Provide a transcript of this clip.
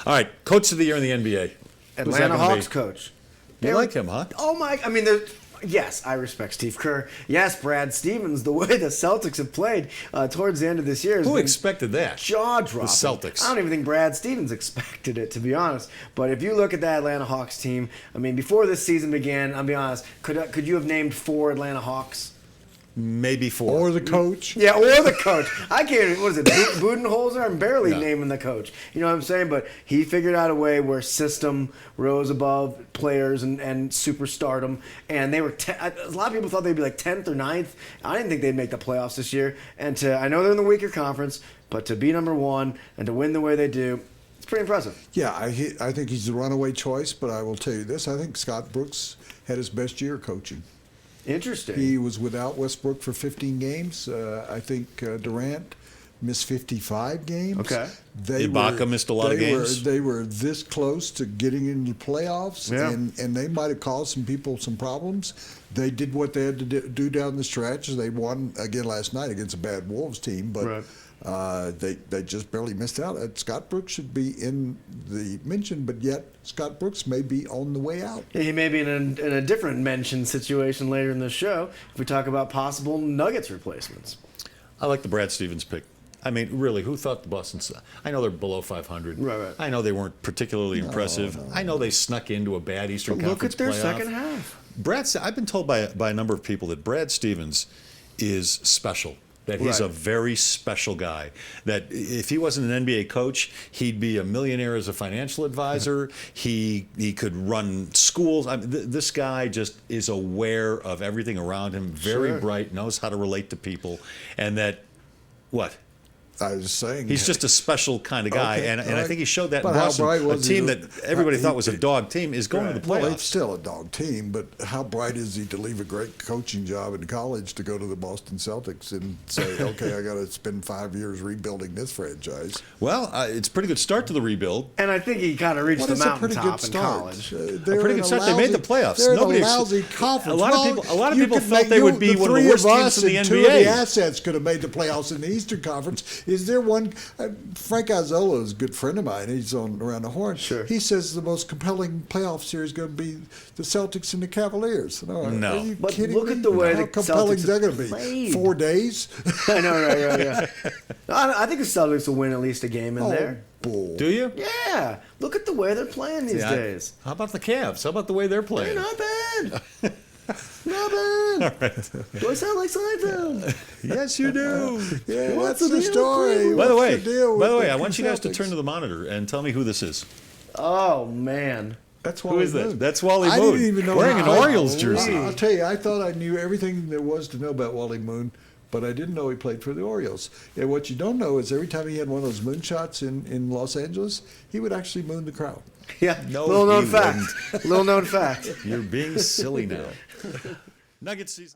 All right, Coach of the Year in the NBA. Who's that Atlanta gonna Hawks be? coach. You like him, huh? Oh my! I mean, yes, I respect Steve Kerr. Yes, Brad Stevens. The way the Celtics have played towards the end of this year has Who been expected that? jaw-dropping. The Celtics. I don't even think Brad Stevens expected it, to be honest. But if you look at that Atlanta Hawks team, I mean, before this season began, I'll be honest, could you have named 4 Atlanta Hawks? Maybe 4. Or the coach. Yeah, or the coach. I can't. What is it? Budenholzer? I'm barely naming the coach. You know what I'm saying? But he figured out a way where system rose above players and superstardom, and they were. A lot of people thought they'd be like 10th or 9th. I didn't think they'd make the playoffs this year. And I know they're in the weaker conference, but to be number 1 and to win the way they do, it's pretty impressive. Yeah, I think he's the runaway choice, but I will tell you this: I think Scott Brooks had his best year coaching. Interesting. He was without Westbrook for 15 games. I think Durant missed 55 games. Okay. Ibaka missed a lot of games. They were this close to getting into the playoffs, and they might have caused some people some problems. They did what they had to do down the stretch. They won again last night against a bad Wolves team, but they just barely missed out. Scott Brooks should be in the mention, but yet Scott Brooks may be on the way out. He may be in a different mention situation later in the show if we talk about possible Nuggets replacements. I like the Brad Stevens pick. I mean, really, who thought the Boston? I know they're below 500. Right. I know they weren't particularly impressive. I know they snuck into a bad Eastern Look Conference at their playoff. second half. I've been told by a number of people that Brad Stevens is special. That he's a very special guy. That if he wasn't an NBA coach, he'd be a millionaire as a financial advisor. He could run schools. I mean, this guy just is aware of everything around him. Very bright, knows how to relate to people, and that what. I was saying he's just a special kind of guy, and I think he showed that in but Boston. A team that everybody thought was a he, dog team is going to the playoffs. Well, it's still a dog team, but how bright is he to leave a great coaching job in college to go to the Boston Celtics and say, okay, I got to spend 5 years rebuilding this franchise? Well, it's a pretty good start to the rebuild. And I think he kind of reached the mountaintop in college. A pretty good start. They made the playoffs. They're in a lousy conference. A lot of people felt they would be one of the worst teams in the NBA. Two of the assets could have made the playoffs in the Eastern Conference. Is there one? Frank Azzola is a good friend of mine. He's on Around the Horn. Sure. He says the most compelling playoff series is going to be the Celtics and the Cavaliers. No. Are you but kidding look me? at the way How the compelling is Celtics that going to be? played. 4 days? I know, right. I think the Celtics will win at least a game in there. Bull. Do you? Yeah. Look at the way they're playing these days. How about the Cavs? How about the way they're playing? They're not bad. Not bad. All right. Do I sound like Seinfeld? Yes, you do. Yeah, What's what's the the story? By the What's way, with I want you guys to Celtics? turn to the monitor and tell me who this is. Oh, man. That's Who is that? Moon. That's Wally I Moon. didn't even know Wearing an how- Orioles jersey. I'll tell you, I thought I knew everything there was to know about Wally Moon, but I didn't know he played for the Orioles. And what you don't know is every time he had one of those moonshots in Los Angeles, he would actually moon the crowd. Yeah. No, Little known he fact. Little known fact. You're being silly now. Nuggets season.